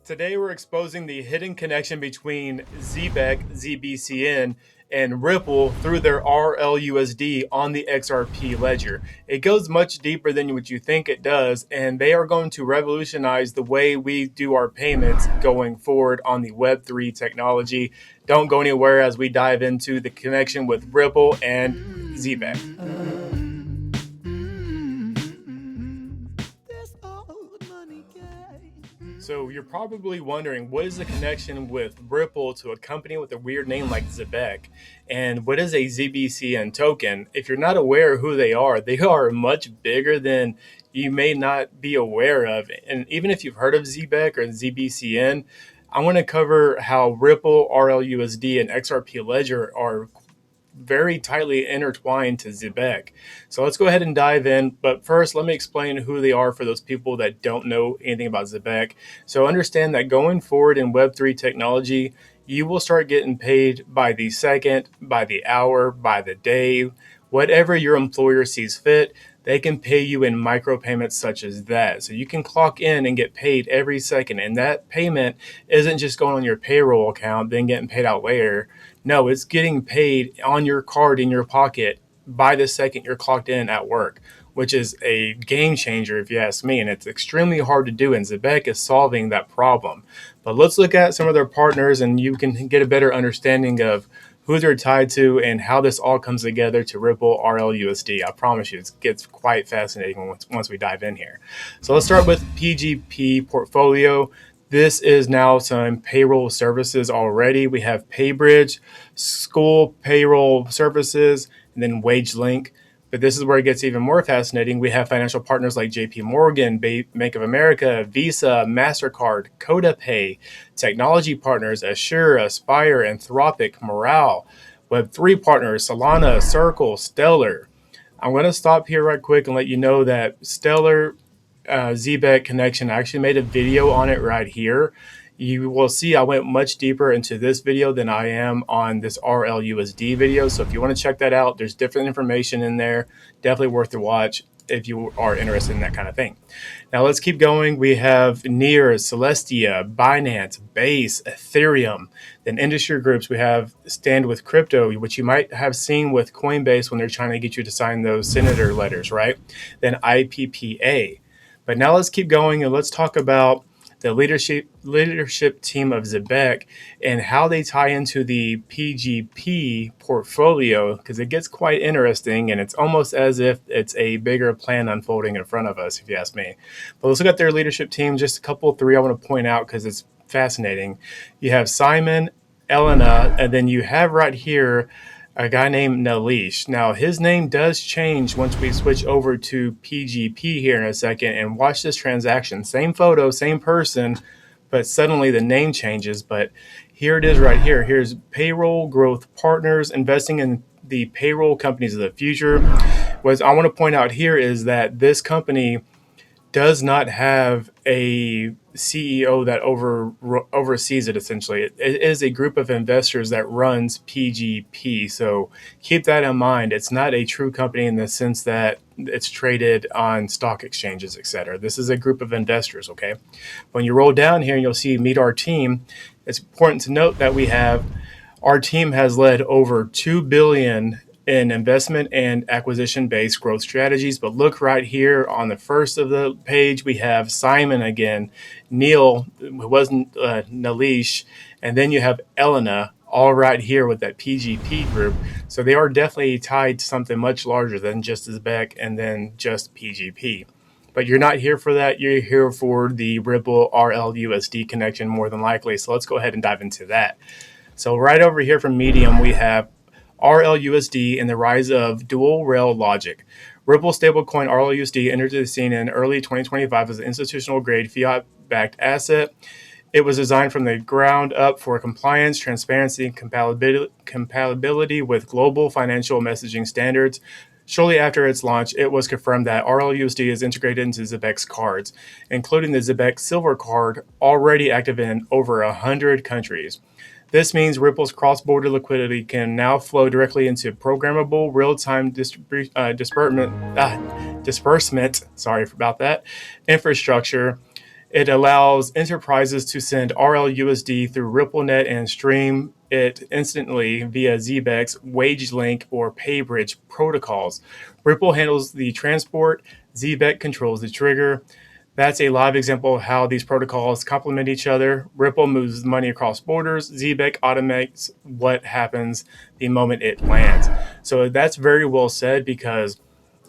Today we're exposing the hidden connection between Zebec, ZBCN, and Ripple through their RLUSD on the XRP Ledger. It goes much deeper than what you think it does, and they are going to revolutionize the way we do our payments going forward on the Web3 technology. Don't go anywhere as we dive into the connection with Ripple and Zebec. So you're probably wondering, what is the connection with Ripple to a company with a weird name like Zebec? And what is a ZBCN token? If you're not aware of who they are much bigger than you may not be aware of. And even if you've heard of Zebec or ZBCN, I want to cover how Ripple, RLUSD, and XRP Ledger are very tightly intertwined to Zebec. So let's go ahead and dive in. But first, let me explain who they are for those people that don't know anything about Zebec. So understand that going forward in Web3 technology, you will start getting paid by the second, by the hour, by the day, whatever your employer sees fit. They can pay you in micropayments such as that. So you can clock in and get paid every second. And that payment isn't just going on your payroll account, then getting paid out later. No, it's getting paid on your card in your pocket by the second you're clocked in at work, which is a game changer if you ask me. And it's extremely hard to do. And Zebec is solving that problem. But let's look at some of their partners and you can get a better understanding of who they're tied to, and how this all comes together to Ripple RLUSD. I promise you, it gets quite fascinating once we dive in here. So let's start with PGP portfolio. This is now some payroll services already. We have PayBridge, school payroll services, and then WageLink. But this is where it gets even more fascinating. We have financial partners like JP Morgan, Bank of America, Visa, Mastercard, CodaPay, technology partners, Assure, Aspire, Anthropic, Morale, Web3 partners, Solana, Circle, Stellar. I'm going to stop here right quick and let you know that Stellar Zebec connection, I actually made a video on it right here. You will see I went much deeper into this video than I am on this RLUSD video. So if you want to check that out, there's different information in there. Definitely worth the watch if you are interested in that kind of thing. Now let's keep going. We have Near, Celestia, Binance, Base, Ethereum. Then industry groups, we have Stand with Crypto, which you might have seen with Coinbase when they're trying to get you to sign those senator letters, right? Then IPPA. But now let's keep going and let's talk about the leadership team of Zebec and how they tie into the PGP portfolio, because it gets quite interesting and it's almost as if it's a bigger plan unfolding in front of us, if you ask me. But let's look at their leadership team. Just a couple, three I want to point out because it's fascinating. You have Simon, Elena, and then you have right here a guy named Nalish. Now, his name does change once we switch over to PGP here in a second, and watch this transaction. Same photo, same person, but suddenly the name changes. But here it is right here. Here's Payroll Growth Partners, investing in the payroll companies of the future. What I want to point out here is that this company does not have a CEO that oversees it, essentially. It is a group of investors that runs PGP. So keep that in mind. It's not a true company in the sense that it's traded on stock exchanges, etc. This is a group of investors, okay? When you roll down here, you'll see Meet Our Team. It's important to note that our team has led over $2 billion in investment and acquisition-based growth strategies. But look right here on the first of the page, we have Simon again, Neil, who wasn't Nalish, and then you have Elena, all right here with that PGP group. So they are definitely tied to something much larger than just Zebec and then just PGP. But you're not here for that. You're here for the Ripple RLUSD connection more than likely. So let's go ahead and dive into that. So right over here from Medium, we have RLUSD and the rise of dual rail logic. Ripple stablecoin RLUSD entered the scene in early 2025 as an institutional grade fiat-backed asset. It was designed from the ground up for compliance, transparency, and compatibility with global financial messaging standards. Shortly after its launch, it was confirmed that RLUSD is integrated into Zebec's cards, including the Zebec Silver card, already active in over 100 countries. This means Ripple's cross-border liquidity can now flow directly into programmable real-time disbursement, sorry about that, infrastructure It allows enterprises to send RLUSD through RippleNet and stream it instantly via Zebec's WageLink or PayBridge protocols. Ripple handles the transport, Zebec controls the trigger. That's a live example of how these protocols complement each other. Ripple moves money across borders. Zebec automates what happens the moment it lands. So that's very well said, because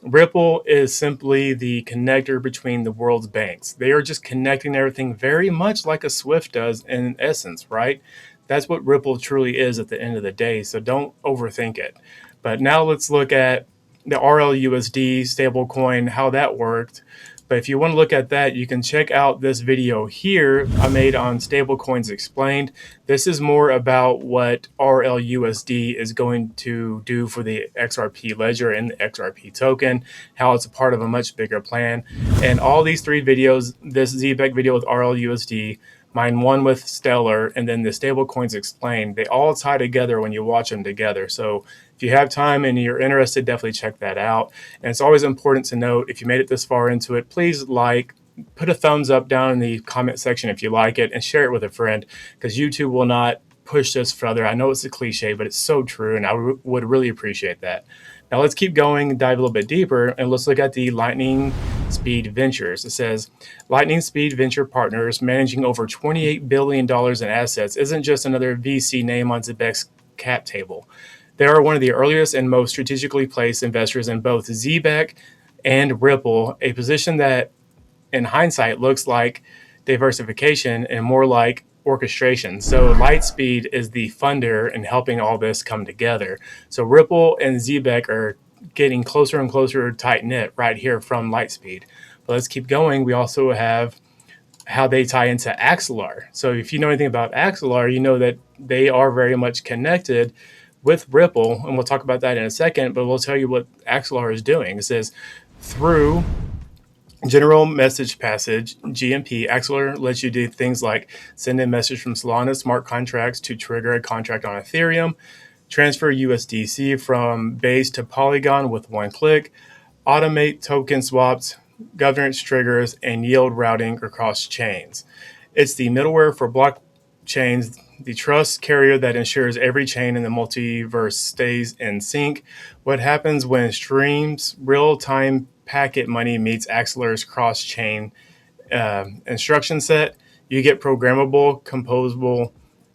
Ripple is simply the connector between the world's banks. They are just connecting everything very much like a Swift does in essence, right? That's what Ripple truly is at the end of the day. So don't overthink it. But now let's look at the RLUSD stablecoin, how that worked. But if you want to look at that, you can check out this video here I made on Stablecoins Explained. This is more about what RLUSD is going to do for the XRP Ledger and the XRP token, how it's a part of a much bigger plan. And all these three videos, this Zebec video with RLUSD, mine one with Stellar, and then the Stablecoins Explained, they all tie together when you watch them together. So if you have time and you're interested, definitely check that out. And it's always important to note, if you made it this far into it, please put a thumbs up down in the comment section if you like it, and share it with a friend, because YouTube will not push this further. I know it's a cliche, but it's so true, and I would really appreciate that. Now let's keep going, dive a little bit deeper, and let's look at the Lightning Speed Ventures. It says, Lightning Speed Venture Partners, managing over $28 billion in assets, isn't just another VC name on Zebec's cap table. They are one of the earliest and most strategically placed investors in both Zebec and Ripple, a position that in hindsight looks like diversification and more like orchestration. So Lightspeed is the funder in helping all this come together. So Ripple and Zebec are getting closer and closer tight knit right here from Lightspeed. But let's keep going. We also have how they tie into Axelar. So if you know anything about Axelar, you know that they are very much connected with Ripple, and we'll talk about that in a second, but we'll tell you what Axelar is doing. It says, through General Message Passage, GMP, Axelar lets you do things like send a message from Solana smart contracts to trigger a contract on Ethereum, transfer USDC from Base to Polygon with one click, automate token swaps, governance triggers, and yield routing across chains. It's the middleware for blockchains, the trust carrier that ensures every chain in the multiverse stays in sync. What happens when streams real-time packet money meets Axelar's cross-chain instruction set? You get programmable, composable,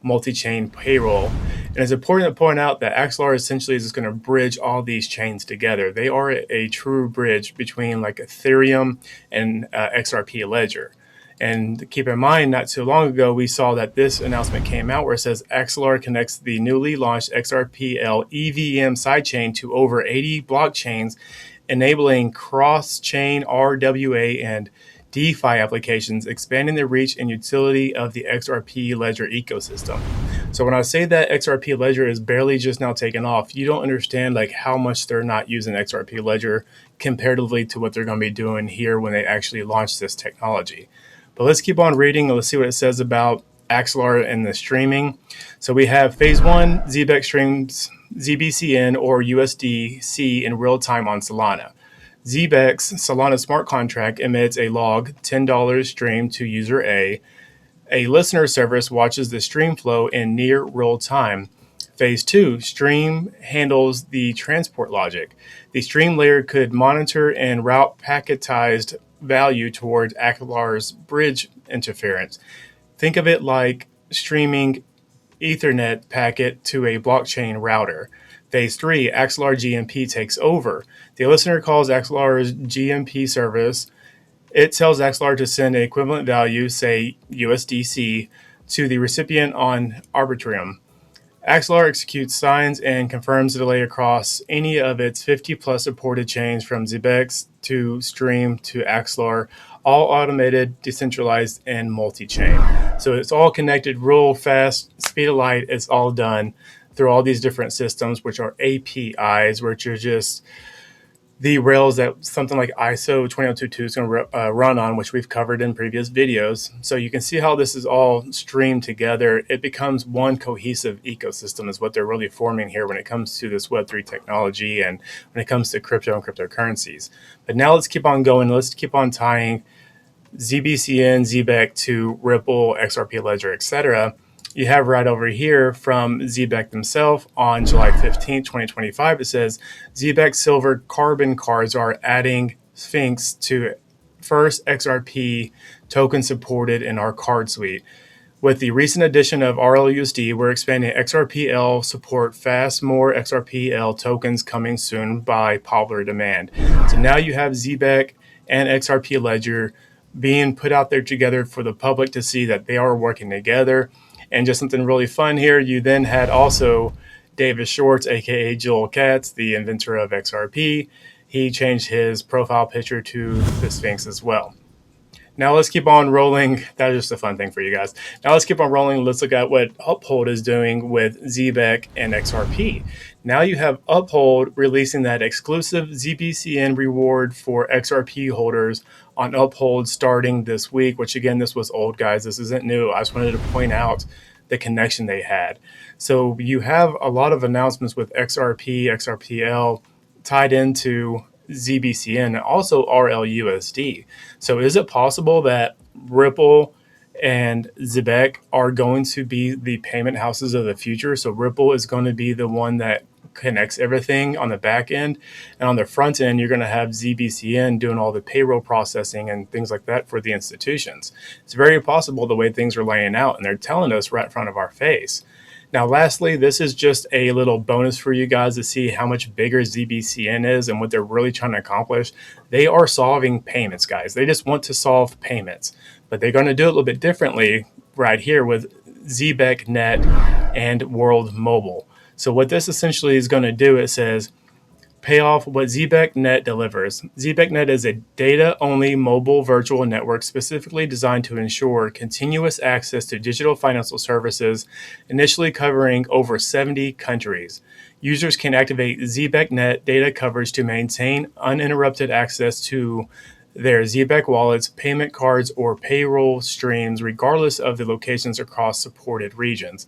multi-chain payroll. And it's important to point out that Axelar essentially is just going to bridge all these chains together. They are a true bridge between like Ethereum and XRP Ledger. And keep in mind, not too long ago, we saw that this announcement came out where it says Axelar connects the newly launched XRPL EVM sidechain to over 80 blockchains, enabling cross-chain RWA and DeFi applications, expanding the reach and utility of the XRP Ledger ecosystem. So when I say that XRP Ledger is barely just now taking off, you don't understand like how much they're not using XRP Ledger comparatively to what they're going to be doing here when they actually launch this technology. But let's keep on reading and let's see what it says about Axelar and the streaming. So we have phase one, Zebec streams ZBCN or USDC in real time on Solana. Zebec's Solana smart contract emits a log, $10 stream to user A. A listener service watches the stream flow in near real time. Phase two, stream handles the transport logic. The stream layer could monitor and route packetized value towards Axelar's bridge interference. Think of it like streaming Ethernet packet to a blockchain router. Phase three, Axelar GMP takes over. The listener calls Axelar's GMP service. It tells Axelar to send an equivalent value, say USDC, to the recipient on Arbitrum. Axelar executes signs and confirms the delay across any of its 50 plus supported chains from Zebec to Stream to Axelar, all automated, decentralized, and multi-chain. So it's all connected real fast, speed of light. It's all done through all these different systems, which are APIs, which are just the rails that something like ISO 20022 is going to run on, which we've covered in previous videos. So you can see how this is all streamed together. It becomes one cohesive ecosystem is what they're really forming here when it comes to this Web3 technology and when it comes to crypto and cryptocurrencies. But now let's keep on going. Let's keep on tying ZBCN, Zebec to Ripple, XRP Ledger, etc., you have right over here from Zebec themselves on July 15th, 2025, it says Zebec Silver Carbon cards are adding Sphinx to first XRP token supported in our card suite. With the recent addition of RLUSD, we're expanding XRPL support fast, more XRPL tokens coming soon by popular demand. So now you have Zebec and XRP Ledger being put out there together for the public to see that they are working together. And just something really fun here, you then had also David Schwartz, aka Joel Katz, the inventor of XRP. He changed his profile picture to the Sphinx as well. Now let's keep on rolling. That was just a fun thing for you guys. Now let's keep on rolling. Let's look at what Uphold is doing with Zebec and XRP. Now you have Uphold releasing that exclusive ZBCN reward for XRP holders on Uphold starting this week, which again, this was old, guys. This isn't new. I just wanted to point out the connection they had. So you have a lot of announcements with XRP, XRPL tied into ZBCN and also RLUSD. So is it possible that Ripple and Zebec are going to be the payment houses of the future? So Ripple is going to be the one that connects everything on the back end, and on the front end you're going to have ZBCN doing all the payroll processing and things like that for the institutions. It's very possible the way things are laying out, and they're telling us right in front of our face. Now, lastly, this is just a little bonus for you guys to see how much bigger ZBCN is and what they're really trying to accomplish. They are solving payments, guys. They just want to solve payments, but they're going to do it a little bit differently right here with Zebec Net and World Mobile. So what this essentially is going to do, it says, pay off what Zebec Net delivers. Zebec Net is a data-only mobile virtual network specifically designed to ensure continuous access to digital financial services, initially covering over 70 countries. Users can activate Zebec Net data coverage to maintain uninterrupted access to their Zebec wallets, payment cards, or payroll streams, regardless of the locations across supported regions.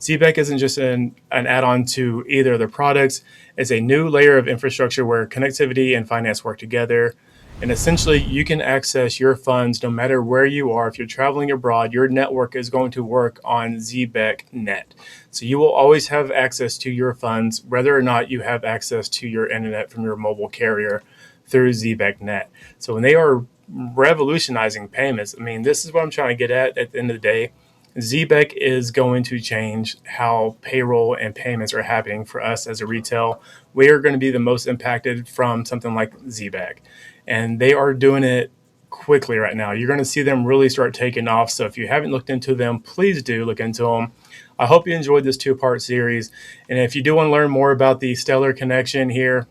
Zebec isn't just an add-on to either of the products. It's a new layer of infrastructure where connectivity and finance work together. And essentially, you can access your funds no matter where you are. If you're traveling abroad, your network is going to work on Zebec Net. So you will always have access to your funds, whether or not you have access to your internet from your mobile carrier through Zebec Net. So when they are revolutionizing payments, I mean, this is what I'm trying to get at the end of the day. Zebec is going to change how payroll and payments are happening for us as a retail. We are going to be the most impacted from something like Zebec, and they are doing it quickly right now. You're going to see them really start taking off. So if you haven't looked into them, please do look into them. I hope you enjoyed this two-part series. And if you do want to learn more about the Stellar connection here,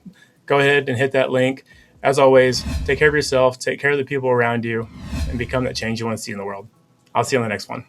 go ahead and hit that link. As always, take care of yourself, take care of the people around you, and become that change you want to see in the world. I'll see you on the next one.